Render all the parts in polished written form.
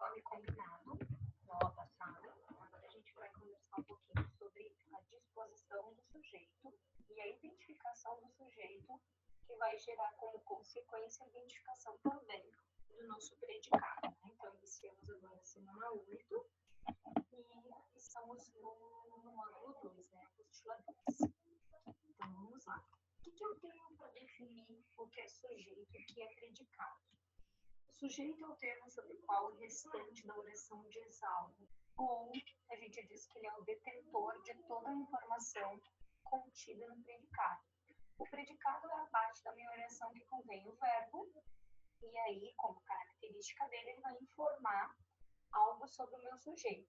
conforme combinado na aula passada, agora a gente vai conversar um pouquinho sobre a disposição do sujeito e a identificação do sujeito, que vai gerar como consequência a identificação também do nosso predicado, né? Então, iniciamos agora a semana 8 e estamos no módulo 2, né? Apostila 10. Então, vamos lá. O que eu tenho para definir o que é sujeito e o que é predicado? Sujeito é o termo sobre o qual o restante da oração diz algo, ou a gente diz que ele é o detentor de toda a informação contida no predicado. O predicado é a parte da minha oração que contém o verbo, e aí, como característica dele, ele vai informar algo sobre o meu sujeito.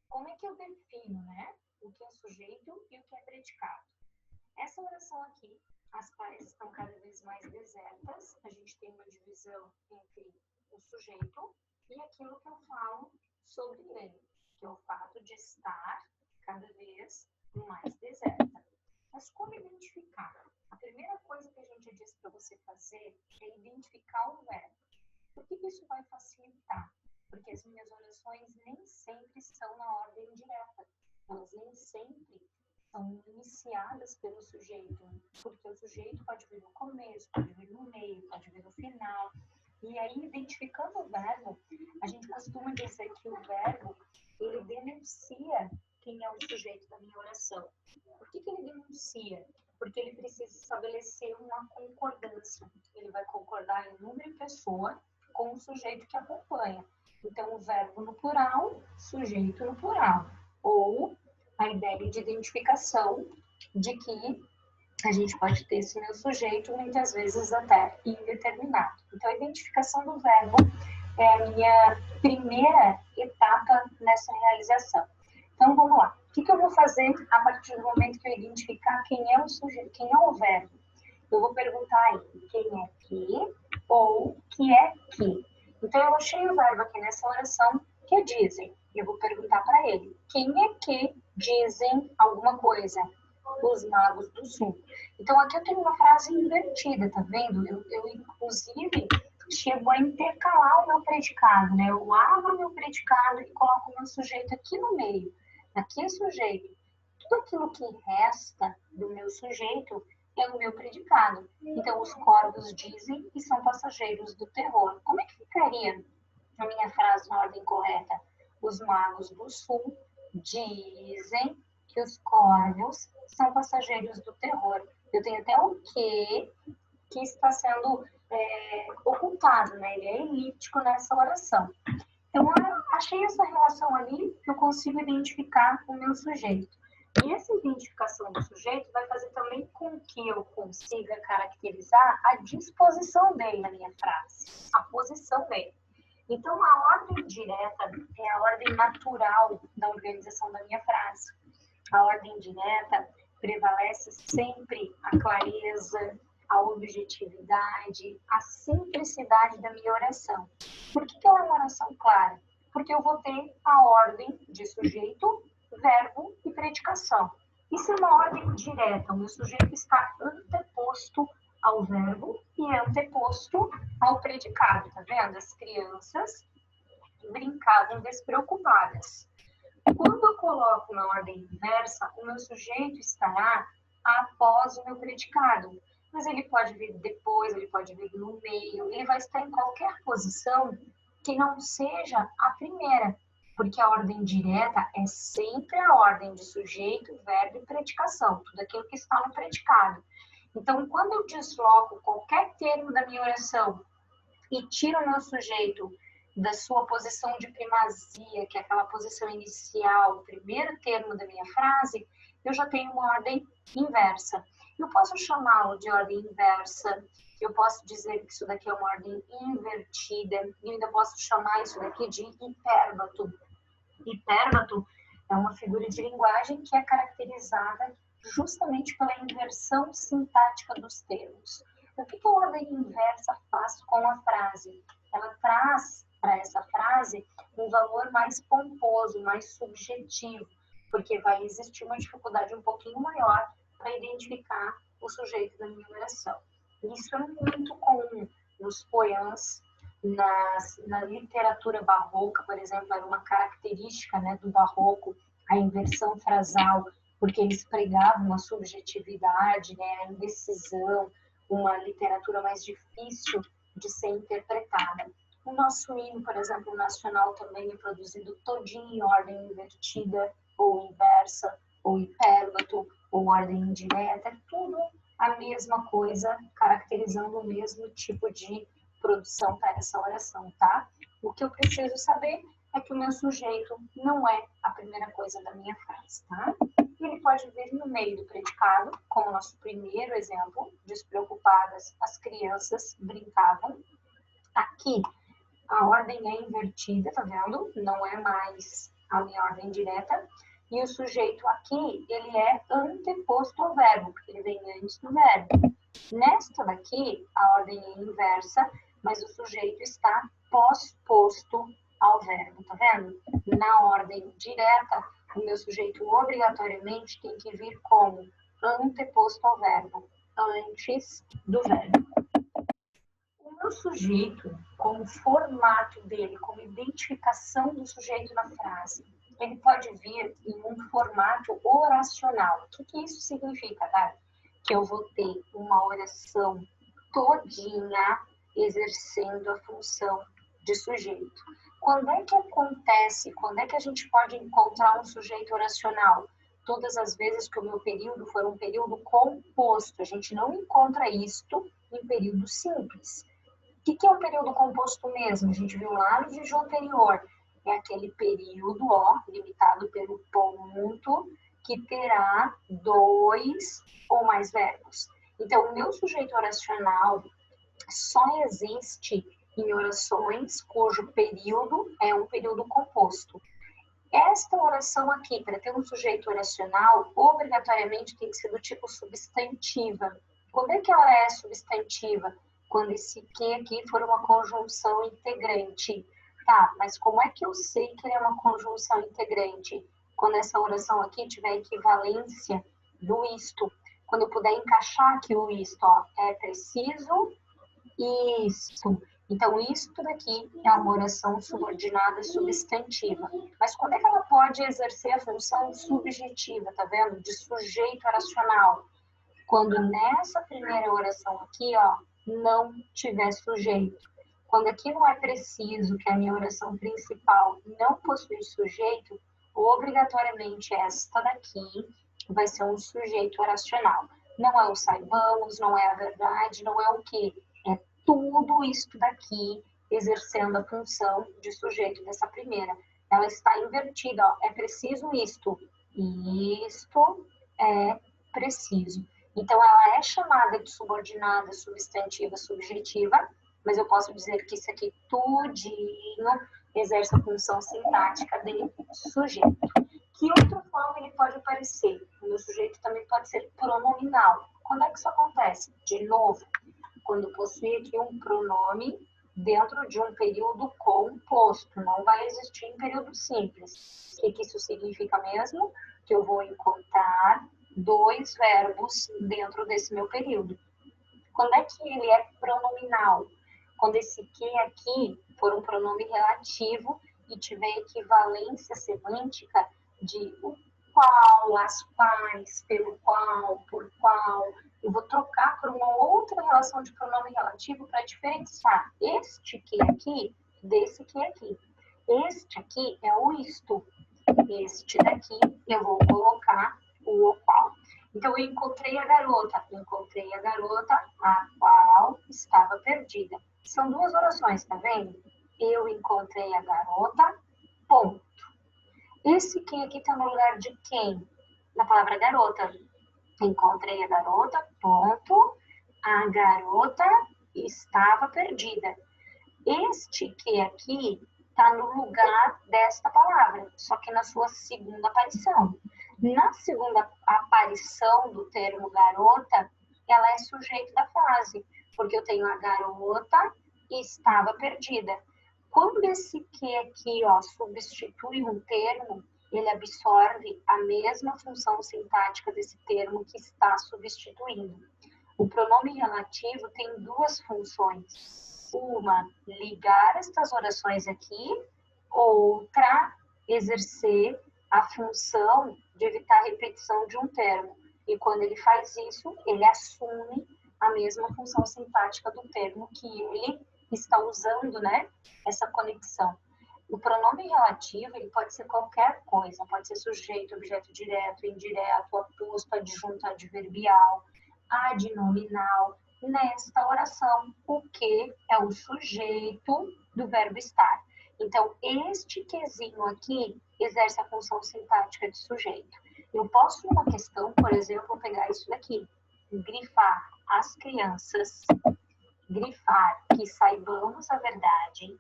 Como é que eu defino, né, o que é sujeito e o que é predicado? Essa oração aqui, as partes estão cada vez mais desertas, a gente tem uma divisão entre o sujeito e aquilo que eu falo sobre ele, que é o fato de estar cada vez mais deserta. Mas como identificar? A primeira coisa que a gente diz para você fazer é identificar o verbo. Por que isso vai facilitar? Porque as minhas orações nem sempre são na ordem direta, elas nem sempre são iniciadas pelo sujeito, porque o sujeito pode vir no começo, pode vir no meio, pode vir no final. E aí, identificando o verbo, a gente costuma dizer que o verbo, ele denuncia quem é o sujeito da minha oração. Por que ele denuncia? Porque ele precisa estabelecer uma concordância. Ele vai concordar em número e pessoa com o sujeito que acompanha. Então, o verbo no plural, sujeito no plural. Ou a ideia de identificação de que a gente pode ter esse meu sujeito, muitas vezes até indeterminado. Então, a identificação do verbo é a minha primeira etapa nessa realização. Então, vamos lá. O que eu vou fazer a partir do momento que eu identificar quem é o sujeito, quem é o verbo? Eu vou perguntar a ele quem é que ou que é que. Então, eu achei o verbo aqui nessa oração que dizem. Eu vou perguntar para ele quem é que dizem alguma coisa. Os magos do sul. Então, aqui eu tenho uma frase invertida, tá vendo? Eu inclusive, chego a intercalar o meu predicado, né? Eu abro o meu predicado e coloco o meu sujeito aqui no meio. Aqui é sujeito. Tudo aquilo que resta do meu sujeito é o meu predicado. Então, os corvos dizem e são passageiros do terror. Como é que ficaria a minha frase na ordem correta? Os magos do sul dizem que os corvos são passageiros do terror. Eu tenho até o que está sendo ocultado, né? Ele é elíptico nessa oração. Então, eu achei essa relação ali que eu consigo identificar o meu sujeito. E essa identificação do sujeito vai fazer também com que eu consiga caracterizar a disposição dele na minha frase, a posição dele. Então, a ordem direta é a ordem natural da organização da minha frase. A ordem direta prevalece sempre a clareza, a objetividade, a simplicidade da minha oração. Por que ela é uma oração clara? Porque eu vou ter a ordem de sujeito, verbo e predicação. Isso é uma ordem direta. O meu sujeito está anteposto ao verbo e anteposto ao predicado. Tá vendo? As crianças brincavam despreocupadas. Quando eu coloco na ordem inversa, o meu sujeito estará após o meu predicado. Mas ele pode vir depois, ele pode vir no meio, ele vai estar em qualquer posição que não seja a primeira, porque a ordem direta é sempre a ordem de sujeito, verbo e predicação, tudo aquilo que está no predicado. Então, quando eu desloco qualquer termo da minha oração e tiro o meu sujeito da sua posição de primazia, que é aquela posição inicial, o primeiro termo da minha frase, eu já tenho uma ordem inversa. Eu posso chamá-lo de ordem inversa, eu posso dizer que isso daqui é uma ordem invertida, e ainda posso chamar isso daqui de hipérbato. Hipérbato é uma figura de linguagem que é caracterizada justamente pela inversão sintática dos termos. O que a ordem inversa faz com a frase? Ela traz para essa frase um valor mais pomposo, mais subjetivo, porque vai existir uma dificuldade um pouquinho maior para identificar o sujeito da minha oração. Isso é muito comum nos poemas, Na literatura barroca, por exemplo, era uma característica, né, do barroco, a inversão frasal, porque eles pregavam a subjetividade, né, a indecisão, uma literatura mais difícil de ser interpretada. O nosso hino, por exemplo, nacional também é produzido todinho em ordem invertida ou inversa, ou hipérbato, ou ordem indireta, é tudo a mesma coisa, caracterizando o mesmo tipo de produção para essa oração, tá? O que eu preciso saber é que o meu sujeito não é a primeira coisa da minha frase, tá? Ele pode vir no meio do predicado, como nosso primeiro exemplo, despreocupadas, as crianças brincavam. Aqui, a ordem é invertida, tá vendo? Não é mais a minha ordem direta. E o sujeito aqui, ele é anteposto ao verbo, porque ele vem antes do verbo. Nesta daqui, a ordem é inversa, mas o sujeito está pós-posto ao verbo, tá vendo? Na ordem direta, o meu sujeito obrigatoriamente tem que vir como anteposto ao verbo, antes do verbo. O meu sujeito, como formato dele, como identificação do sujeito na frase, ele pode vir em um formato oracional. O que isso significa, tá? Que eu vou ter uma oração todinha exercendo a função de sujeito. Quando é que acontece, quando é que a gente pode encontrar um sujeito oracional? Todas as vezes que o meu período for um período composto. A gente não encontra isto em período simples. O que é um período composto mesmo? A gente viu lá no vídeo anterior. É aquele período, ó, limitado pelo ponto, que terá dois ou mais verbos. Então, o meu sujeito oracional só existe em orações cujo período é um período composto. Esta oração aqui, para ter um sujeito oracional, obrigatoriamente tem que ser do tipo substantiva. Quando é que ela é substantiva? Quando esse que aqui for uma conjunção integrante. Tá, mas como é que eu sei que ele é uma conjunção integrante? Quando essa oração aqui tiver equivalência do isto. Quando eu puder encaixar aqui o isto, ó, é preciso isto. Então, isto daqui é uma oração subordinada substantiva. Mas quando é que ela pode exercer a função subjetiva, tá vendo? De sujeito oracional. Quando nessa primeira oração aqui, ó, não tiver sujeito. Quando aqui não é preciso, que é a minha oração principal, não possui sujeito, obrigatoriamente esta daqui vai ser um sujeito oracional. Não é o saibamos, não é a verdade, não é o quê? É tudo isto daqui exercendo a função de sujeito dessa primeira. Ela está invertida, ó. É preciso isto. Isto é preciso. Então, ela é chamada de subordinada, substantiva, subjetiva, mas eu posso dizer que isso aqui tudinho exerce a função sintática de sujeito. Que outra forma ele pode aparecer? O meu sujeito também pode ser pronominal. Quando é que isso acontece? De novo, quando possui aqui um pronome dentro de um período composto, não vai existir em período simples. O que isso significa mesmo? Que eu vou encontrar dois verbos dentro desse meu período. Quando é que ele é pronominal? Quando esse que aqui for um pronome relativo e tiver equivalência semântica de o qual, as quais, pelo qual, por qual. Eu vou trocar por uma outra relação de pronome relativo para diferenciar este que aqui desse que aqui. Este aqui é o isto. Este daqui eu vou colocar o qual. Então, eu encontrei a garota, a qual estava perdida. São duas orações, tá vendo? Eu encontrei a garota, ponto. Esse quem aqui está no lugar de quem? Na palavra garota. Encontrei a garota, ponto. A garota estava perdida. Este que aqui está no lugar desta palavra, só que na sua segunda aparição. Na segunda aparição do termo garota, ela é sujeito da frase, porque eu tenho a garota e estava perdida. Quando esse que aqui, ó, substitui um termo, ele absorve a mesma função sintática desse termo que está substituindo. O pronome relativo tem duas funções. Uma, ligar estas orações aqui, outra, exercer a função de evitar a repetição de um termo. E quando ele faz isso, ele assume a mesma função sintática do termo que ele está usando, né? Essa conexão. O pronome relativo, ele pode ser qualquer coisa, pode ser sujeito, objeto direto, indireto, aposto, adjunto, adverbial, adnominal. Nesta oração, o que é o sujeito do verbo estar. Então, este quesinho aqui exerce a função sintática de sujeito. Eu posso, numa questão, por exemplo, pegar isso daqui, grifar as crianças, grifar que saibamos a verdade,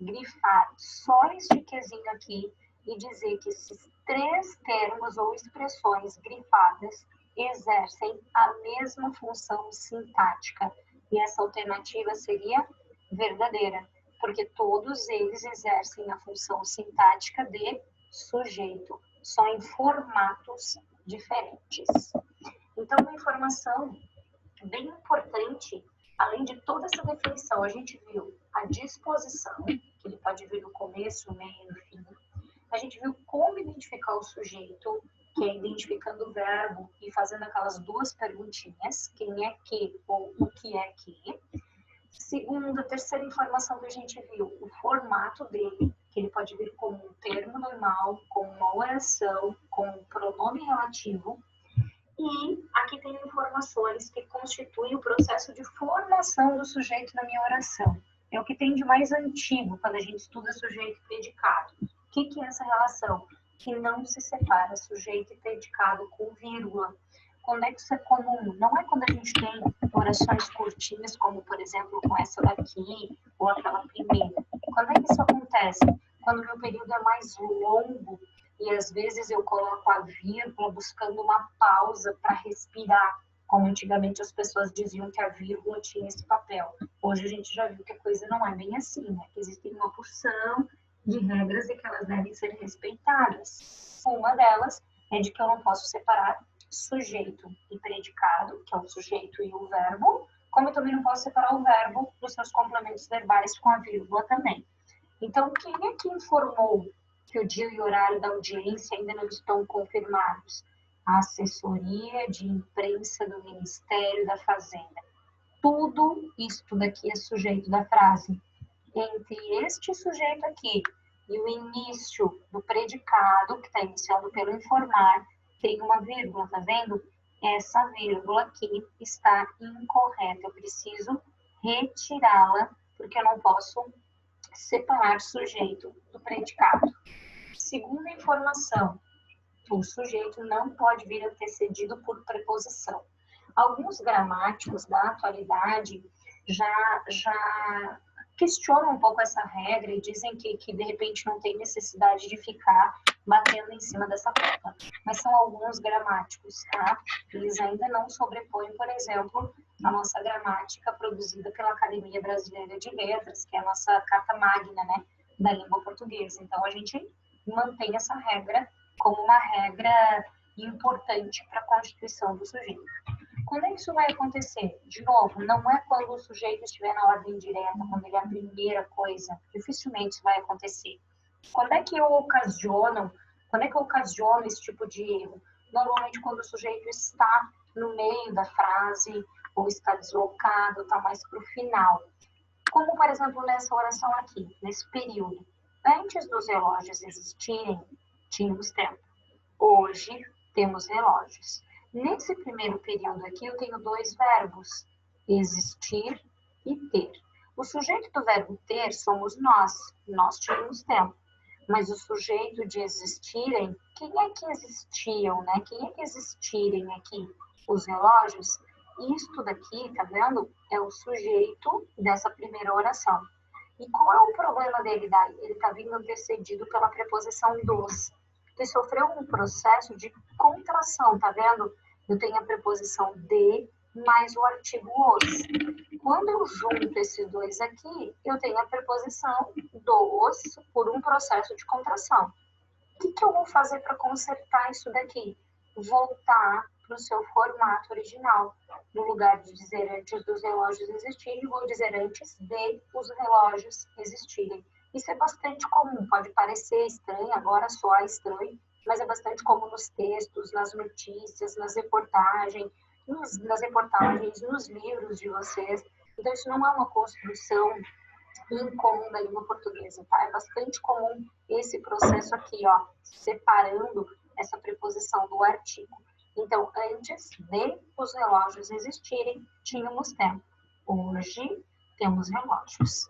grifar só este quesinho aqui e dizer que esses três termos ou expressões grifadas exercem a mesma função sintática. E essa alternativa seria verdadeira, porque todos eles exercem a função sintática de sujeito, só em formatos diferentes. Então, uma informação bem importante, além de toda essa definição, a gente viu a disposição, que ele pode vir no começo, no meio e no fim. A gente viu como identificar o sujeito, que é identificando o verbo e fazendo aquelas duas perguntinhas, quem é que ou o que é que. Segunda, terceira informação que a gente viu, o formato dele, que ele pode vir como um termo normal, como uma oração, como um pronome relativo. E aqui tem informações que constituem o processo de formação do sujeito na minha oração. É o que tem de mais antigo quando a gente estuda sujeito e predicado. O que é essa relação? Que não se separa sujeito e predicado com vírgula. Quando é que isso é comum? Não é quando a gente tem orações curtinhas, como, por exemplo, com essa daqui, ou aquela primeira. Quando é que isso acontece? Quando o meu período é mais longo, e às vezes eu coloco a vírgula buscando uma pausa para respirar, como antigamente as pessoas diziam que a vírgula tinha esse papel. Hoje a gente já viu que a coisa não é bem assim, né? Que existem uma porção de regras e que elas devem ser respeitadas. Uma delas é de que eu não posso separar sujeito e predicado, que é o sujeito e o verbo, como eu também não posso separar o verbo dos seus complementos verbais com a vírgula também. Então, quem é que informou que o dia e o horário da audiência ainda não estão confirmados? A assessoria de imprensa do Ministério da Fazenda. Tudo isto daqui é sujeito da frase. Entre este sujeito aqui e o início do predicado, que está iniciando pelo informar, tem uma vírgula, tá vendo? Essa vírgula aqui está incorreta. Eu preciso retirá-la, porque eu não posso separar sujeito do predicado. Segunda informação, o sujeito não pode vir antecedido por preposição. Alguns gramáticos da atualidade já questionam um pouco essa regra e dizem que de repente não tem necessidade de ficar batendo em cima dessa tecla. Mas são alguns gramáticos, tá? Eles ainda não sobrepõem, por exemplo, a nossa gramática produzida pela Academia Brasileira de Letras, que é a nossa carta magna, né, da língua portuguesa. Então, a gente mantém essa regra como uma regra importante para a constituição do sujeito. Quando é que isso vai acontecer? De novo, não é quando o sujeito estiver na ordem direta, quando ele é a primeira coisa. Dificilmente isso vai acontecer. Quando é que eu ocasiono esse tipo de erro? Normalmente quando o sujeito está no meio da frase, ou está deslocado, está mais para o final. Como, por exemplo, nessa oração aqui, nesse período. Antes dos relógios existirem, tínhamos tempo. Hoje, temos relógios. Nesse primeiro período aqui, eu tenho dois verbos, existir e ter. O sujeito do verbo ter somos nós tínhamos tempo. Mas o sujeito de existirem, quem é que existiam, né? Quem é que existirem aqui? Os relógios? Isto daqui, tá vendo? É o sujeito dessa primeira oração. E qual é o problema dele daí? Ele está vindo antecedido pela preposição dos. Ele sofreu um processo de contração, tá vendo? Eu tenho a preposição de mais o artigo os. Quando eu junto esses dois aqui, eu tenho a preposição dos por um processo de contração. O que eu vou fazer para consertar isso daqui? Voltar para o seu formato original. No lugar de dizer antes dos relógios existirem, vou dizer antes de os relógios existirem. Isso é bastante comum, pode parecer estranho, agora soar estranho, mas é bastante comum nos textos, nas notícias, nas reportagens, nos livros de vocês. Então, isso não é uma construção incomum da língua portuguesa, tá? É bastante comum esse processo aqui, ó, separando essa preposição do artigo. Então, antes de os relógios existirem, tínhamos tempo. Hoje, temos relógios.